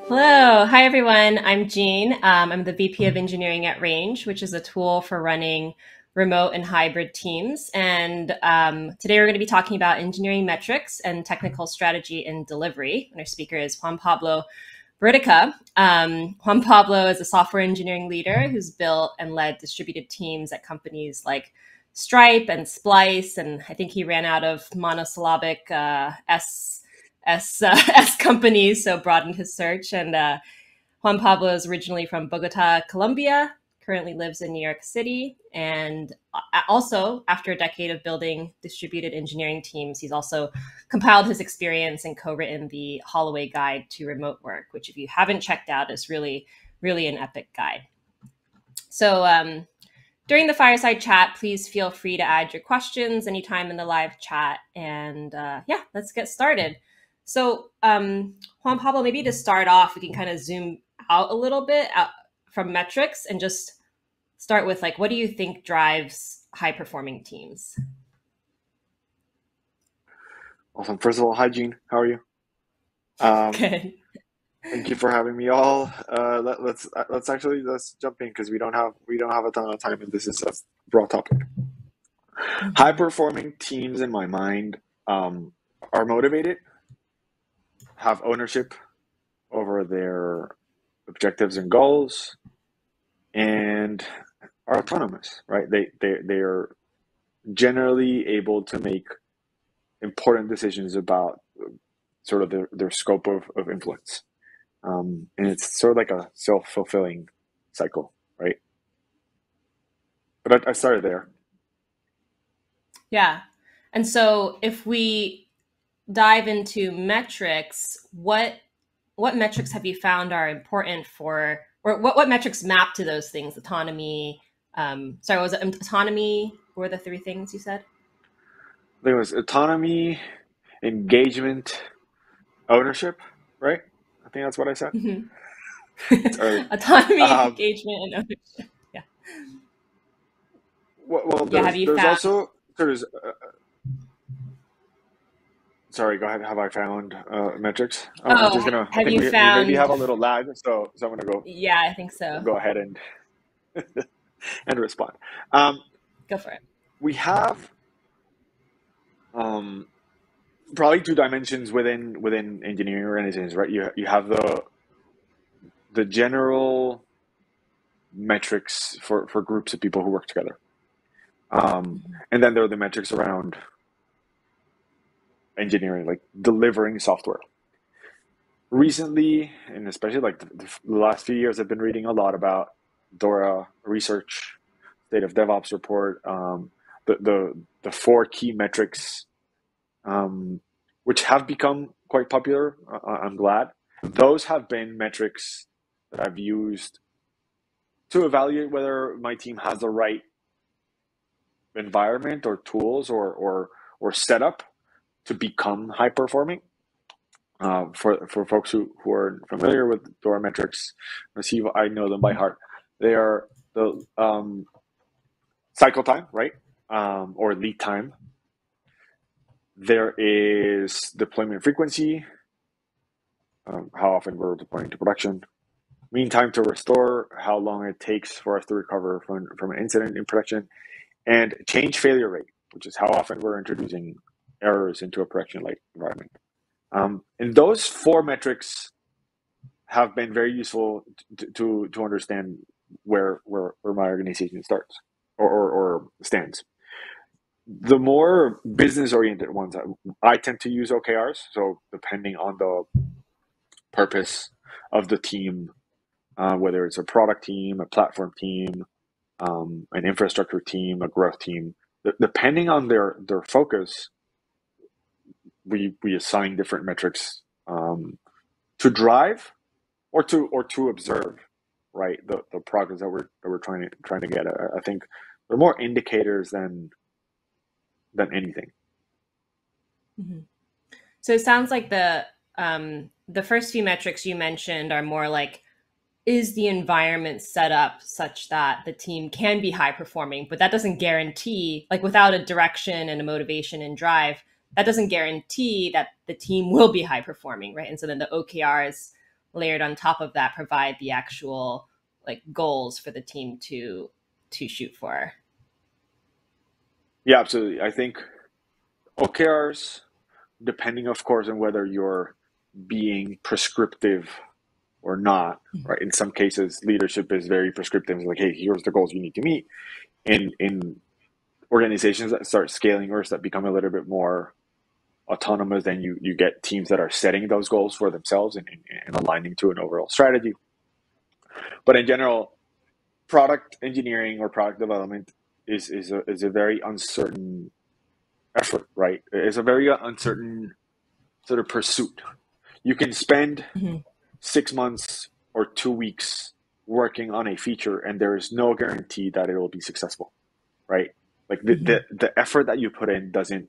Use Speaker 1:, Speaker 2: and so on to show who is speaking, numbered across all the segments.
Speaker 1: Hello. Hi, everyone. I'm Jean. I'm the VP of Engineering at Range, which is a tool for running remote and hybrid teams. And today we're going to be talking about engineering metrics and technical strategy and delivery. And our speaker is Juan Pablo Buriticá. Juan Pablo is a software engineering leader who's built and led distributed teams at companies like Stripe and Splice. And I think he ran out of monosyllabic S companies, so broadened his search. And Juan Pablo is originally from Bogota, Colombia, currently lives in New York City. And also, after a decade of building distributed engineering teams, he's also compiled his experience and co-written the Holloway Guide to Remote Work, which if you haven't checked out is really, really an epic guide. So during the fireside chat, please feel free to add your questions anytime in the live chat. And yeah, let's get started. So Juan Pablo, maybe to start off, we can kind of zoom out a little bit from metrics and just start with like, what do you think drives high performing teams?
Speaker 2: Awesome. First of all, hi Jean, how are you?
Speaker 1: Good.
Speaker 2: Thank you for having me all. Let's jump in because we don't have a ton of time and this is a broad topic. High performing teams in my mind are motivated, have ownership over their objectives and goals, and are autonomous, right? They are generally able to make important decisions about sort of their scope of influence. And it's sort of like a self-fulfilling cycle, right? But I started there.
Speaker 1: Yeah. And so if we dive into metrics, what metrics have you found are important for, or what metrics map to those things? Autonomy. Sorry, was it autonomy? What were the three things you said?
Speaker 2: There was autonomy, engagement, ownership, right? I think that's what I said.
Speaker 1: Mm-hmm.
Speaker 2: It's early.
Speaker 1: Autonomy,
Speaker 2: Um,
Speaker 1: engagement, and ownership. Yeah.
Speaker 2: well,
Speaker 1: Yeah. Have you
Speaker 2: there's
Speaker 1: found?
Speaker 2: also there's sorry, go ahead. Have I found metrics? I'm
Speaker 1: Oh,
Speaker 2: just gonna. I
Speaker 1: have
Speaker 2: think
Speaker 1: you
Speaker 2: we maybe
Speaker 1: found?
Speaker 2: have a little lag, so I'm gonna
Speaker 1: Yeah, I think so.
Speaker 2: go ahead and respond. Um,
Speaker 1: Go for it.
Speaker 2: we have um, probably two dimensions within engineering organizations, right? You have the general metrics for groups of people who work together, and then there are the metrics around engineering, like delivering software. Recently, and especially like the last few years, I've been reading a lot about Dora research, state of DevOps report, the four key metrics, um, which have become quite popular. I'm glad. Those have been metrics that I've used to evaluate whether my team has the right environment or tools or setup to become high performing. For folks who are familiar with Dora metrics, I know them by heart. They are the cycle time, right, or lead time. There is deployment frequency, how often we're deploying to production. Mean time to restore, how long it takes for us to recover from an incident in production, and change failure rate, which is how often we're introducing errors into a production-like environment. And those four metrics have been very useful to understand where my organization starts or stands. The more business-oriented ones, I tend to use OKRs. So depending on the purpose of the team, whether it's a product team, a platform team, an infrastructure team, a growth team, depending on their focus, we assign different metrics to drive or to observe, right? The progress that we're trying to get. I think they're more indicators than anything.
Speaker 1: Mm-hmm. So it sounds like the first few metrics you mentioned are more like, is the environment set up such that the team can be high performing, but that doesn't guarantee, like without a direction and a motivation and drive, that doesn't guarantee that the team will be high performing, right? And so then the OKRs layered on top of that provide the actual like goals for the team to shoot for.
Speaker 2: Yeah, absolutely. I think OKRs, depending, of course, on whether you're being prescriptive or not, right? In some cases, leadership is very prescriptive. It's like, hey, here's the goals you need to meet. In organizations that start scaling or that become a little bit more autonomous, then you get teams that are setting those goals for themselves and aligning to an overall strategy. But in general, product engineering or product development is a very uncertain effort, right? It's a very uncertain sort of pursuit. You can spend 6 months or 2 weeks working on a feature, and there is no guarantee that it will be successful, right? Like the effort that you put in doesn't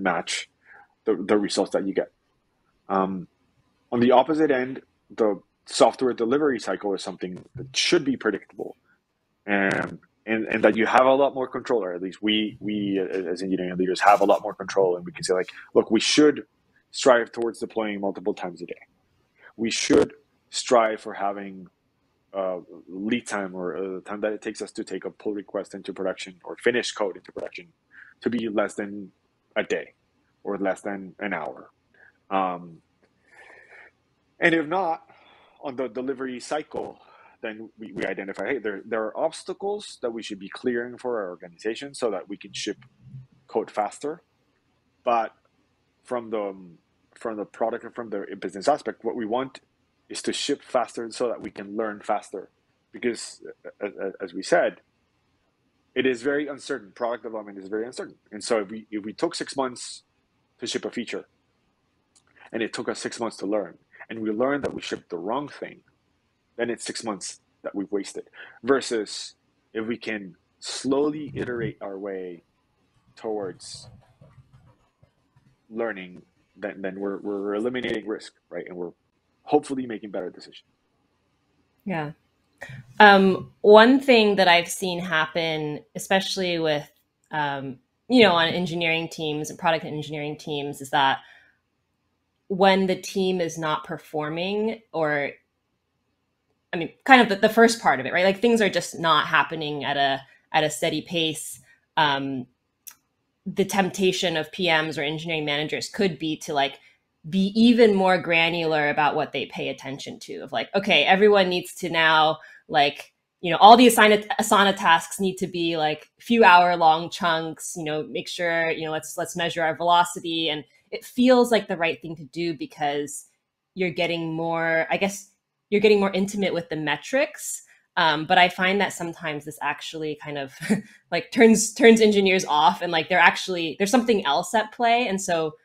Speaker 2: match the results that you get. On the opposite end, the software delivery cycle is something that should be predictable, and that you have a lot more control, or at least we as engineering leaders have a lot more control, and we can say like, look, we should strive towards deploying multiple times a day. We should strive for having lead time, or the time that it takes us to take a pull request into production or finish code into production, to be less than a day or less than an hour. And if not, on the delivery cycle, then we identify, hey, there are obstacles that we should be clearing for our organization so that we can ship code faster. But from the product and from the business aspect, what we want is to ship faster so that we can learn faster. Because as we said, it is very uncertain. Product development is very uncertain. And so if we took 6 months to ship a feature, and it took us 6 months to learn, and we learned that we shipped the wrong thing, then it's 6 months that we've wasted. Versus if we can slowly iterate our way towards learning, then we're eliminating risk, right? And we're hopefully making better decisions.
Speaker 1: Yeah. One thing that I've seen happen, especially with, on engineering teams and product engineering teams, is that when the team is not performing, or I mean, kind of the first part of it, right? Like things are just not happening at a steady pace. The temptation of PMs or engineering managers could be to like be even more granular about what they pay attention to, of like, okay, everyone needs to now like, all the Asana tasks need to be like few hour long chunks, make sure, let's measure our velocity. And it feels like the right thing to do because you're getting more, I guess you're getting more intimate with the metrics. But I find that sometimes this actually kind of like turns engineers off, and like there's something else at play. And so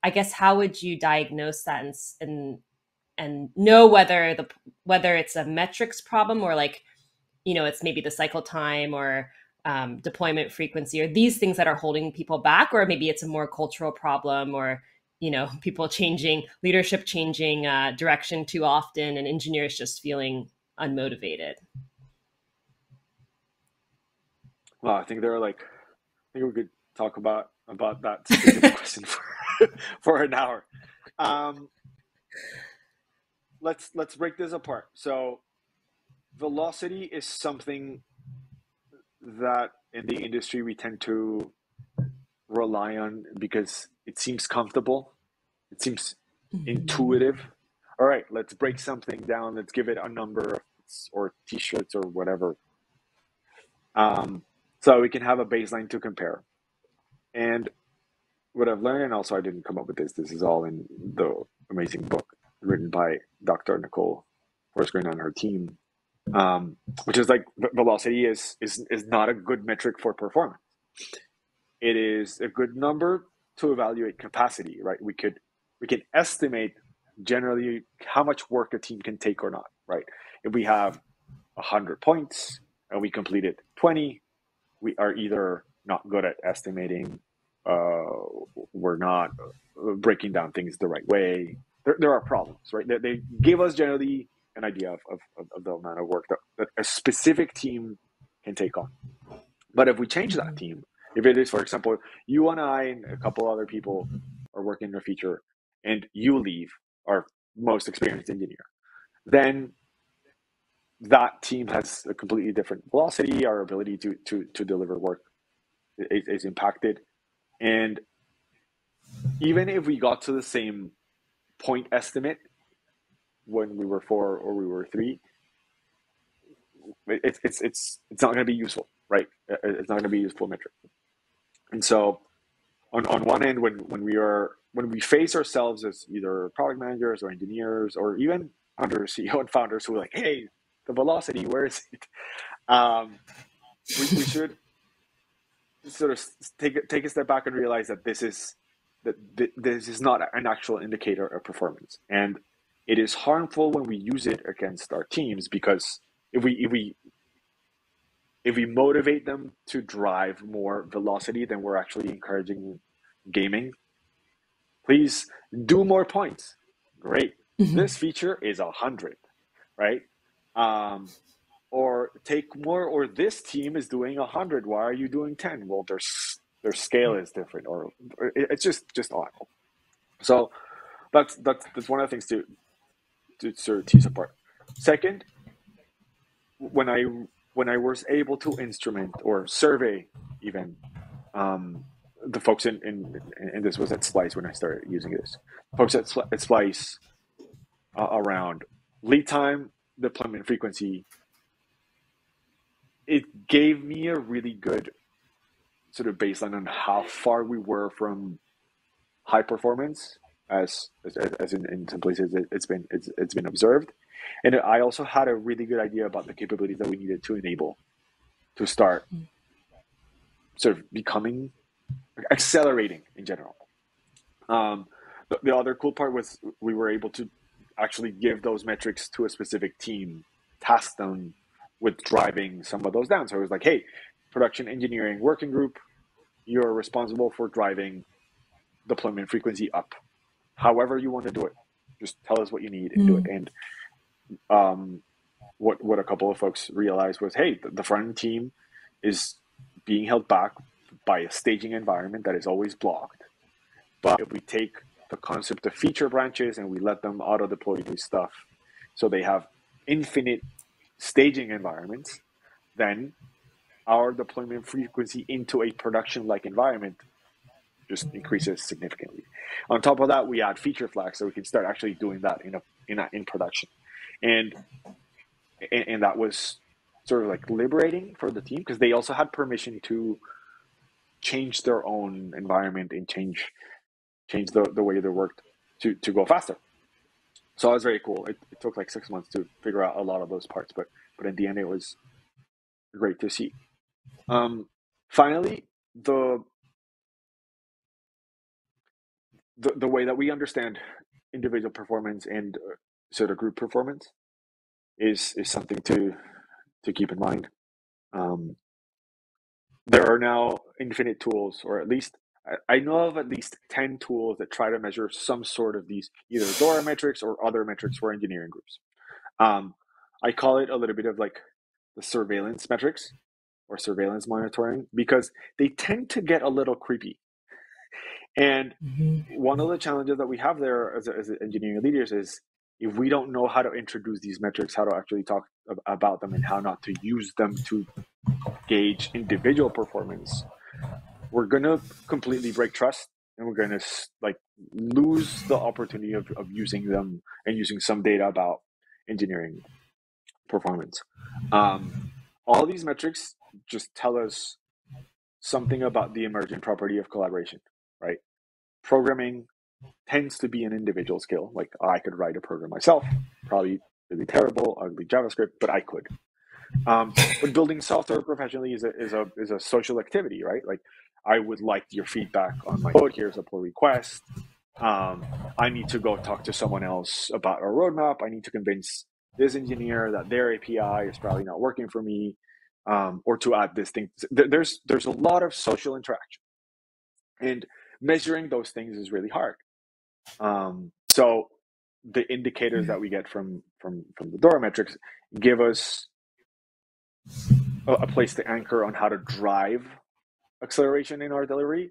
Speaker 1: I guess how would you diagnose that and know whether it's a metrics problem, or like, it's maybe the cycle time or deployment frequency, or these things that are holding people back, or maybe it's a more cultural problem, or people leadership changing direction too often, and engineers just feeling unmotivated.
Speaker 2: Well, I think we could talk about that specific question for an hour. Let's break this apart. So velocity is something that in the industry we tend to rely on because it seems comfortable. It seems intuitive. All right, let's break something down. Let's give it a number or t-shirts or whatever. So we can have a baseline to compare. And what I've learned, and also I didn't come up with this is all in the amazing book written by Dr. Nicole Forsgren and her team, which is like velocity is not a good metric for performance. It is a good number to evaluate capacity, right? We can estimate generally how much work a team can take or not, right? If we have 100 points and we completed 20, we are either not good at estimating, we're not breaking down things the right way. There are problems, right? They give us generally an idea of the amount of work that a specific team can take on. But if we change that team, if it is, for example, you and I and a couple other people are working on a feature, and you leave, our most experienced engineer, then that team has a completely different velocity. Our ability to deliver work is impacted. And even if we got to the same point estimate when we were 4 or we were 3, it's not going to be useful, right? It's not going to be a useful metric. And so on one end, when we face ourselves as either product managers or engineers or even under CEO and founders who are like, hey, the velocity, where is it? We should sort of take a step back and realize that this is not an actual indicator of performance, and it is harmful when we use it against our teams, because if we motivate them to drive more velocity, then we're actually encouraging gaming. Please do more points. Great. This feature is 100, right? Or take more, or this team is doing 100. Why are you doing 10? Well, their scale is different, or it's just awful. So that's one of the things to sort of tease apart. Second, when I was able to instrument or survey even the folks in this was at Splice when I started using this, folks at Splice around lead time, deployment frequency, it gave me a really good sort of baseline on how far we were from high performance, as in some places it's been observed, and I also had a really good idea about the capabilities that we needed to enable to start sort of accelerating in general. The other cool part was we were able to actually give those metrics to a specific team, task them with driving some of those down. So it was like, hey, production engineering working group, you're responsible for driving deployment frequency up. However you want to do it, just tell us what you need and do it. And what a couple of folks realized was, hey, the front end team is being held back by a staging environment that is always blocked. But if we take the concept of feature branches and we let them auto deploy this stuff, so they have infinite staging environments, then our deployment frequency into a production-like environment just increases significantly. On top of that, we add feature flags, so we can start actually doing that in production, and that was sort of like liberating for the team, because they also had permission to change their own environment and change the way they worked to go faster. So that was very cool. It took like 6 months to figure out a lot of those parts, but in the end, it was great to see. Finally, the way that we understand individual performance and sort of group performance is something to keep in mind. There are now infinite tools, or at least I know of at least 10 tools that try to measure some sort of these, either DORA metrics or other metrics for engineering groups. I call it a little bit of like the surveillance metrics or surveillance monitoring, because they tend to get a little creepy. And one of the challenges that we have there as engineering leaders is, if we don't know how to introduce these metrics, how to actually talk about them, and how not to use them to gauge individual performance, we're going to completely break trust, and we're going to like lose the opportunity of using them and using some data about engineering performance. All these metrics just tell us something about the emergent property of collaboration, right? Programming tends to be an individual skill. Like, I could write a program myself, probably really terrible, ugly JavaScript, but I could. But building software professionally is a social activity, right? Like, I would like your feedback on my code. Here's a pull request. I need to go talk to someone else about our roadmap. I need to convince this engineer that their API is probably not working for me, or to add this thing. There's a lot of social interaction, and measuring those things is really hard. So the indicators that we get from the DORA metrics give us a place to anchor on how to drive acceleration in our delivery.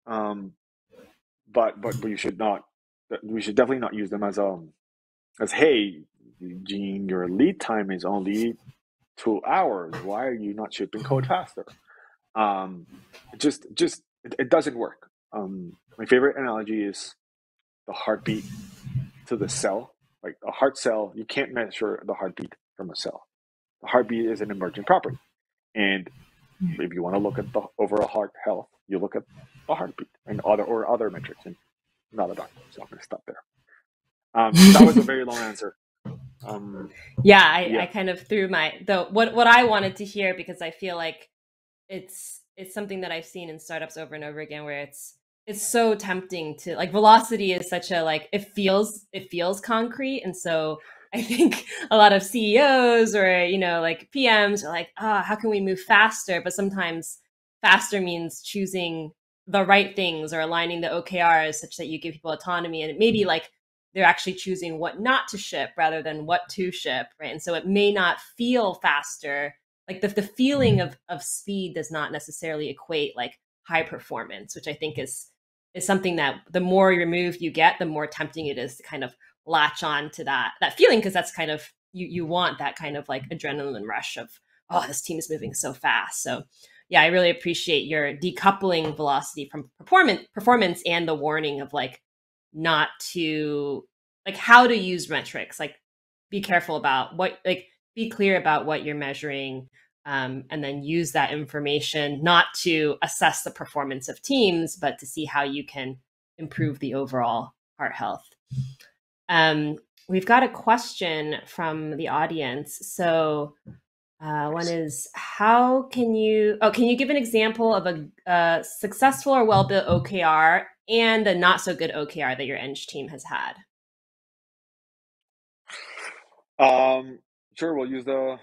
Speaker 2: But we should definitely not use them as hey, Jean, your lead time is only 2 hours. Why are you not shipping code faster? It doesn't work. My favorite analogy is the heartbeat to the cell. Like a heart cell, you can't measure the heartbeat from a cell. The heartbeat is an emergent property. And if you want to look at the overall heart health, you look at the heartbeat and other metrics. And I'm not a doctor, so I'm going to stop there. That was a very long answer.
Speaker 1: I kind of threw what I wanted to hear, because I feel like it's something that I've seen in startups over and over again, where it's so tempting to, like, velocity is such a, like, it feels concrete. And so I think a lot of CEOs or, like PMs are like, how can we move faster? But sometimes faster means choosing the right things or aligning the OKRs such that you give people autonomy, and it may be like they're actually choosing what not to ship rather than what to ship, right? And so it may not feel faster. Like the feeling of speed does not necessarily equate like high performance, which I think is something that the more removed you get, the more tempting it is to kind of latch on to that feeling, because that's kind of, you want that kind of like adrenaline rush of, oh, this team is moving so fast. So yeah, I really appreciate your decoupling velocity from performance and the warning of like not to, like, how to use metrics, like be careful about what, like, be clear about what you're measuring, and then use that information not to assess the performance of teams, but to see how you can improve the overall heart health. We've got a question from the audience. So one is, can you give an example of a successful or well-built OKR and a not so good OKR that your Eng team has had?
Speaker 2: Sure, we'll use the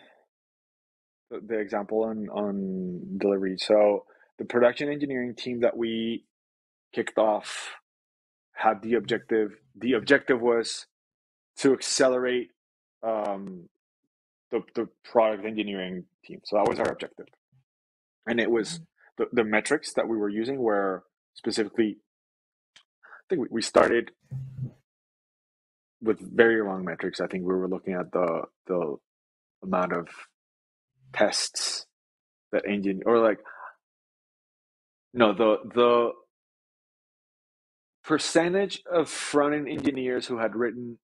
Speaker 2: example on delivery. So the production engineering team that we kicked off had the objective. The objective was to accelerate the product engineering team. So that was our objective. And it was the metrics that we were using were specifically, I think we started with very long metrics. I think we were looking at the amount of tests that engine, or like, no, the percentage of front-end engineers who had written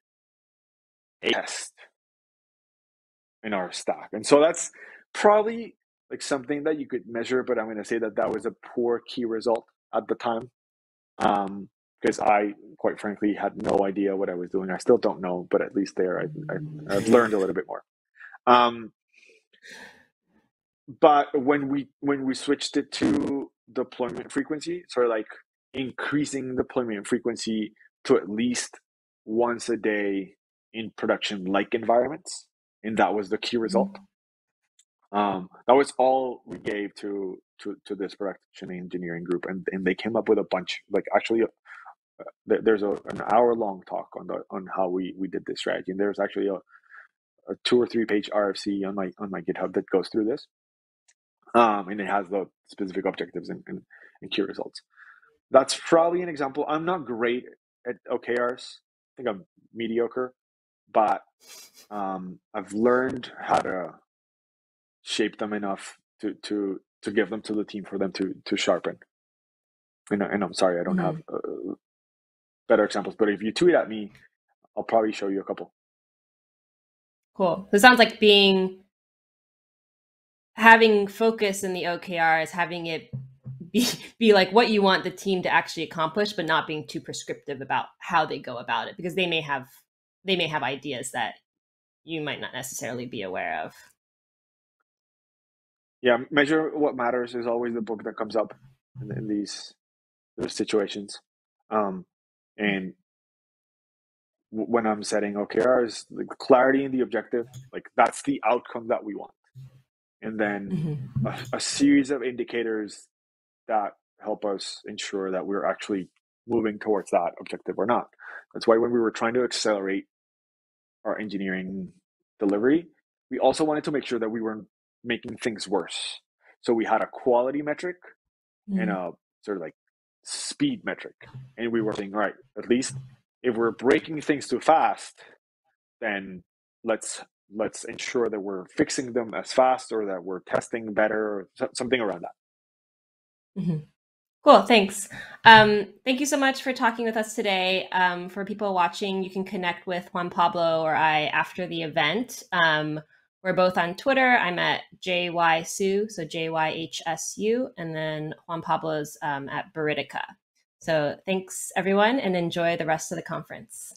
Speaker 2: a test in our stack. And so that's probably like something that you could measure, but I'm going to say that was a poor key result at the time, because I, quite frankly, had no idea what I was doing. I still don't know, but at least there I've learned a little bit more. But when we switched it to deployment frequency, so like increasing deployment frequency to at least once a day in production-like environments, and that was the key result. That was all we gave to this production engineering group, and they came up with a bunch. Like, actually, there's an hour-long talk on how we did this strategy, and there's actually a 2 or 3 page RFC on my GitHub that goes through this. And it has the specific objectives and key results. That's probably an example. I'm not great at OKRs. I think I'm mediocre, but I've learned how to shape them enough to give them to the team for them to sharpen. And I'm sorry, I don't have better examples, but if you tweet at me, I'll probably show you a couple.
Speaker 1: Cool. So it sounds like having focus in the OKRs, having it be like what you want the team to actually accomplish, but not being too prescriptive about how they go about it, because they may have ideas that you might not necessarily be aware of.
Speaker 2: Yeah, Measure What Matters is always the book that comes up in these situations. And when I'm setting OKRs, the clarity in the objective, like that's the outcome that we want. And then a series of indicators that help us ensure that we're actually moving towards that objective or not. That's why when we were trying to accelerate our engineering delivery, we also wanted to make sure that we weren't making things worse. So we had a quality metric and a sort of like speed metric. And we were saying, all right, at least if we're breaking things too fast, then let's ensure that we're fixing them as fast, or that we're testing better, or something around that.
Speaker 1: Mm-hmm. Cool, thanks. Thank you so much for talking with us today. For people watching, you can connect with Juan Pablo or I after the event. We're both on Twitter. I'm at JYSU, so JYHSU, and then Juan Pablo's at Buriticá. So thanks, everyone, and enjoy the rest of the conference.